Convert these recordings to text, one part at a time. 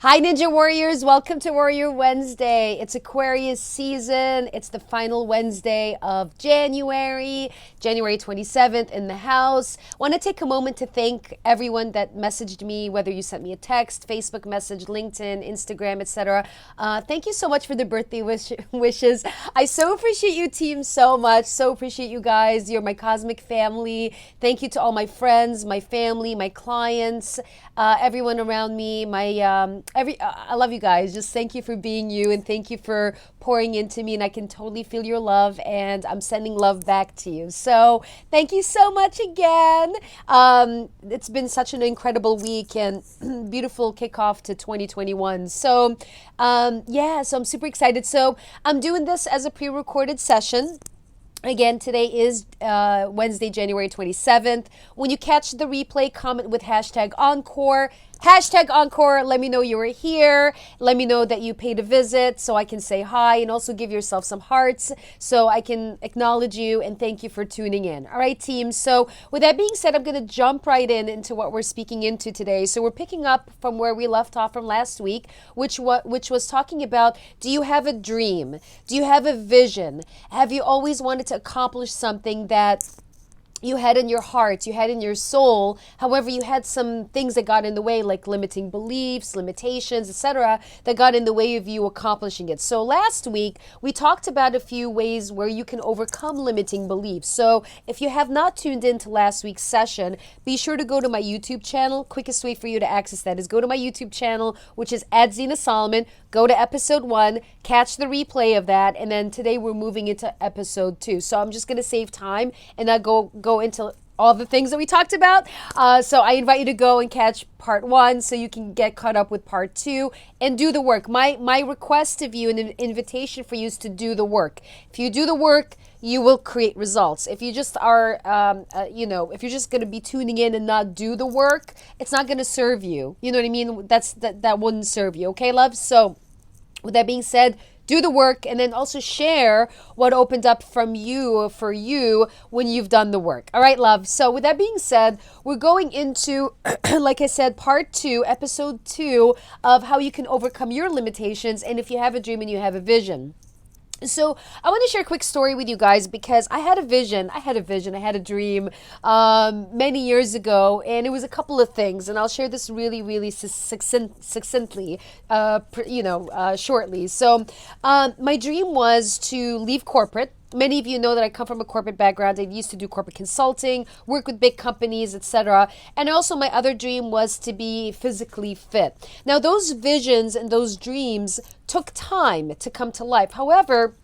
Hi, Ninja Warriors. Welcome to Warrior Wednesday. It's Aquarius season. It's the final Wednesday of January 27th in the house. Want to take a moment to thank everyone that messaged me, whether you sent me a text, Facebook message, LinkedIn, Instagram, etc. Thank you so much for the birthday wishes. I so appreciate you, team, so much. So appreciate you guys. You're my cosmic family. Thank you to all my friends, my family, my clients, everyone around me, I love you guys. Just thank you for being you and thank you for pouring into me. And I can totally feel your love and I'm sending love back to you. So thank you so much again. It's been such an incredible week and beautiful kickoff to 2021. So so I'm super excited. So I'm doing this as a pre-recorded session. Again, today is Wednesday, January 27th. When you catch the replay, comment with hashtag Encore. Hashtag Encore, let me know you were here. Let me know that you paid a visit so I can say hi and also give yourself some hearts so I can acknowledge you and thank you for tuning in. All right, team. So with that being said, I'm going to jump right into what we're speaking into today. So we're picking up from where we left off from last week, which was talking about, do you have a dream? Do you have a vision? Have you always wanted to accomplish something that you had in your heart, you had in your soul. However, you had some things that got in the way, like limiting beliefs, limitations, etc., that got in the way of you accomplishing it. So last week, we talked about a few ways where you can overcome limiting beliefs. So if you have not tuned into last week's session, be sure to go to my YouTube channel. Quickest way for you to access that is go to my YouTube channel, which is @Zena Solomon. Go to episode 1, catch the replay of that, and then today we're moving into episode 2. So I'm just going to save time and not go into all the things that we talked about. So I invite you to go and catch part 1 so you can get caught up with part 2 and do the work. My request of you and an invitation for you is to do the work. If you do the work, you will create results. If you just are, if you're just going to be tuning in and not do the work, it's not going to serve you. You know what I mean? That wouldn't serve you. Okay, love? So with that being said, do the work and then also share what opened up for you when you've done the work. All right, love. So with that being said, we're going into, like I said, part 2, episode 2 of how you can overcome your limitations and if you have a dream and you have a vision. So I want to share a quick story with you guys because I had a vision, I had a dream many years ago, and it was a couple of things, and I'll share this really, really succinctly, shortly. So my dream was to leave corporate. Many of you know that I come from a corporate background. I used to do corporate consulting, work with big companies, etc. And also my other dream was to be physically fit. Now those visions and those dreams took time to come to life. However,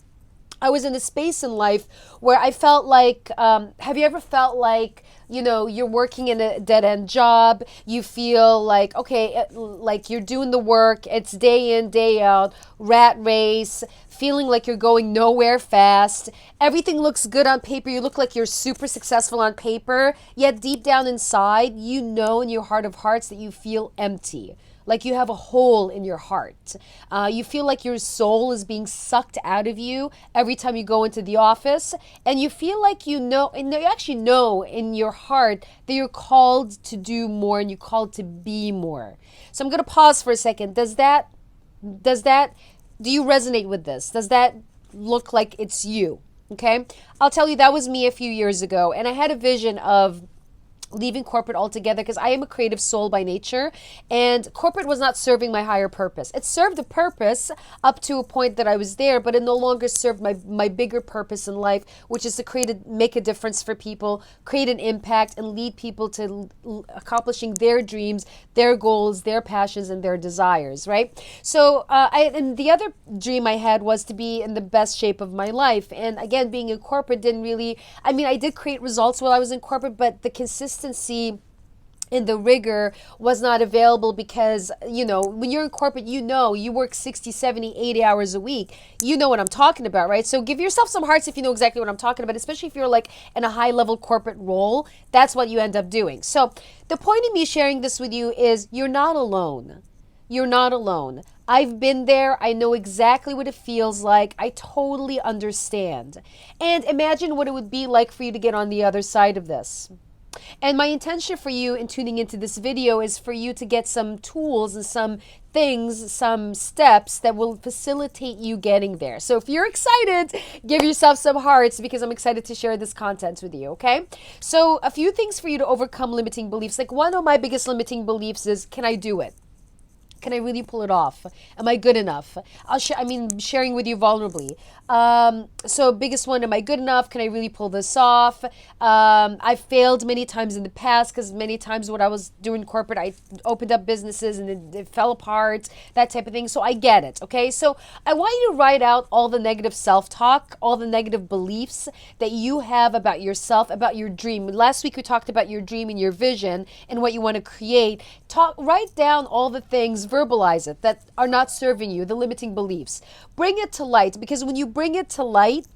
I was in a space in life where I felt like, have you ever felt like, you're working in a dead-end job, you feel like, okay, like you're doing the work, it's day in, day out, rat race, feeling like you're going nowhere fast, everything looks good on paper, you look like you're super successful on paper, yet deep down inside, you know in your heart of hearts that you feel empty. Like you have a hole in your heart. You feel like your soul is being sucked out of you every time you go into the office. And you feel like you know, and you actually know in your heart that you're called to do more and you're called to be more. So I'm going to pause for a second. Do you resonate with this? Does that look like it's you? Okay. I'll tell you, that was me a few years ago. And I had a vision of leaving corporate altogether because I am a creative soul by nature, and corporate was not serving my higher purpose. It served a purpose up to a point that I was there, but it no longer served my bigger purpose in life, which is to make a difference for people, create an impact, and lead people to accomplishing their dreams, their goals, their passions, and their desires, right? So and the other dream I had was to be in the best shape of my life. And again, being in corporate I did create results while I was in corporate, but the consistency and the rigor was not available because, when you're in corporate, you work 60, 70, 80 hours a week. You know what I'm talking about, right? So give yourself some hearts if you know exactly what I'm talking about, especially if you're like in a high level corporate role. That's what you end up doing. So the point of me sharing this with you is you're not alone. You're not alone. I've been there. I know exactly what it feels like. I totally understand. And imagine what it would be like for you to get on the other side of this. And my intention for you in tuning into this video is for you to get some tools and some things, some steps that will facilitate you getting there. So if you're excited, give yourself some hearts because I'm excited to share this content with you, okay? So a few things for you to overcome limiting beliefs. Like one of my biggest limiting beliefs is, can I do it? Can I really pull it off? Am I good enough? Sharing with you vulnerably. So biggest one, am I good enough? Can I really pull this off? I've failed many times in the past because many times when I was doing corporate, I opened up businesses and it fell apart, that type of thing. So I get it, okay? So I want you to write out all the negative self-talk, all the negative beliefs that you have about yourself, about your dream. Last week we talked about your dream and your vision and what you want to create. Write down all the things, verbalize it, that are not serving you, the limiting beliefs. Bring it to light, because when you bring it to light,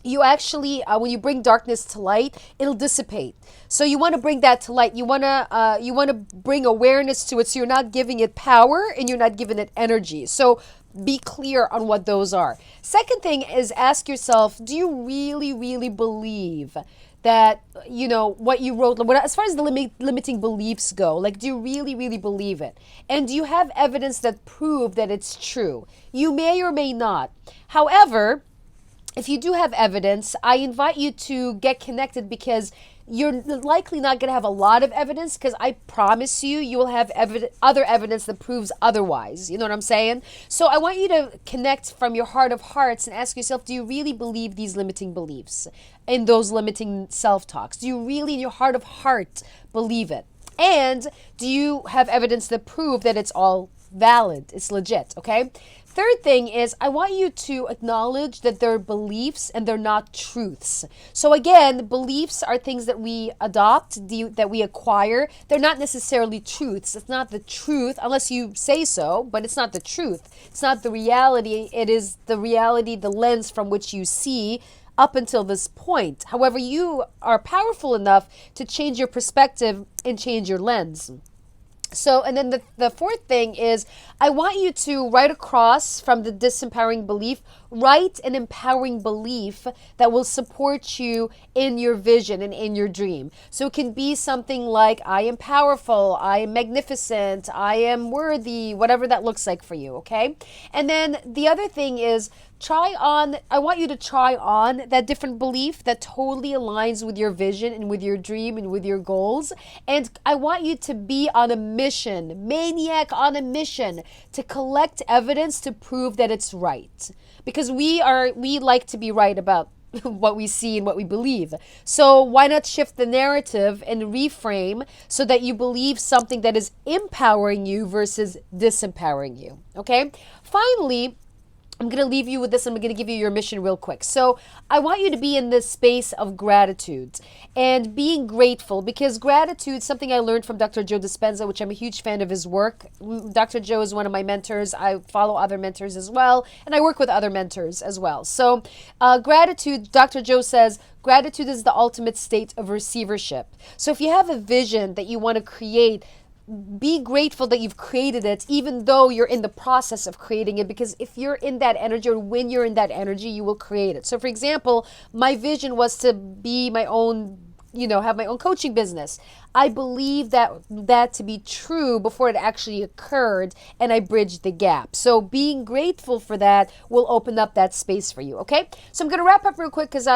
you actually, when you bring darkness to light, it'll dissipate. So you want to bring that to light. You want to bring awareness to it, so you're not giving it power and you're not giving it energy. So be clear on what those are. Second thing is, ask yourself, do you really, really believe that, what you wrote, as far as the limiting beliefs go, like, do you really, really believe it? And do you have evidence that prove that it's true? You may or may not. However, if you do have evidence, I invite you to get connected, because you're likely not going to have a lot of evidence, because I promise you will have other evidence that proves otherwise. You know what I'm saying? So I want you to connect from your heart of hearts and ask yourself, do you really believe these limiting beliefs and those limiting self-talks? Do you really, in your heart of heart, believe it? And do you have evidence that prove that it's all valid, it's legit, okay? Third thing is, I want you to acknowledge that they're beliefs and they're not truths. So again, beliefs are things that we adopt, that we acquire. They're not necessarily truths. It's not the truth unless you say so, but it's not the truth. It's not the reality. It is the reality, the lens from which you see up until this point. However, you are powerful enough to change your perspective and change your lens. So, and then the fourth thing is, I want you to write across from the disempowering belief, write an empowering belief that will support you in your vision and in your dream. So it can be something like, I am powerful, I am magnificent, I am worthy, whatever that looks like for you, okay? And then the other thing is, I want you to try on that different belief that totally aligns with your vision and with your dream and with your goals. And I want you to be on a mission, maniac on a mission, to collect evidence to prove that it's right. Because we like to be right about what we see and what we believe. So why not shift the narrative and reframe so that you believe something that is empowering you versus disempowering you, okay? Finally, I'm going to leave you with this. I'm going to give you your mission real quick. So I want you to be in this space of gratitude and being grateful, because gratitude, something I learned from Dr. Joe Dispenza, which I'm a huge fan of his work. Dr. Joe is one of my mentors. I follow other mentors as well, and I work with other mentors as well. So gratitude, Dr. Joe says, gratitude is the ultimate state of receivership. So if you have a vision that you want to create, be grateful that you've created it, even though you're in the process of creating it, because if you're in that energy, or when you're in that energy, you will create it. So for example, my vision was to be my own, have my own coaching business. I believe that to be true before it actually occurred, and I bridged the gap. So being grateful for that will open up that space for you, okay? So I'm going to wrap up real quick, because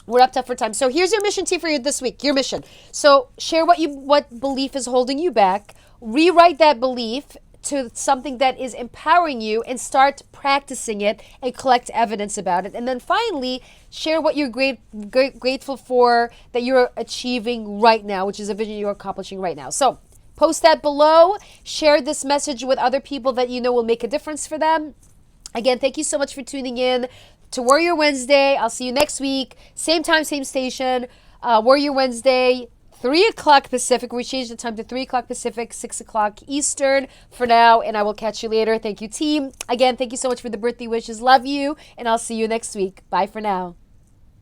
we're up for time. So here's your mission for you this week, your mission. So share what belief is holding you back. Rewrite that belief to something that is empowering you, and start practicing it and collect evidence about it. And then finally, share what you're grateful for that you're achieving right now, which is a vision you're accomplishing right now. So post that below. Share this message with other people that you know will make a difference for them. Again, thank you so much for tuning in to Warrior Wednesday. I'll see you next week. Same time, same station. Warrior Wednesday, 3 o'clock Pacific. We changed the time to 3 o'clock Pacific, 6 o'clock Eastern for now, and I will catch you later. Thank you, team. Again, thank you so much for the birthday wishes. Love you, and I'll see you next week. Bye for now.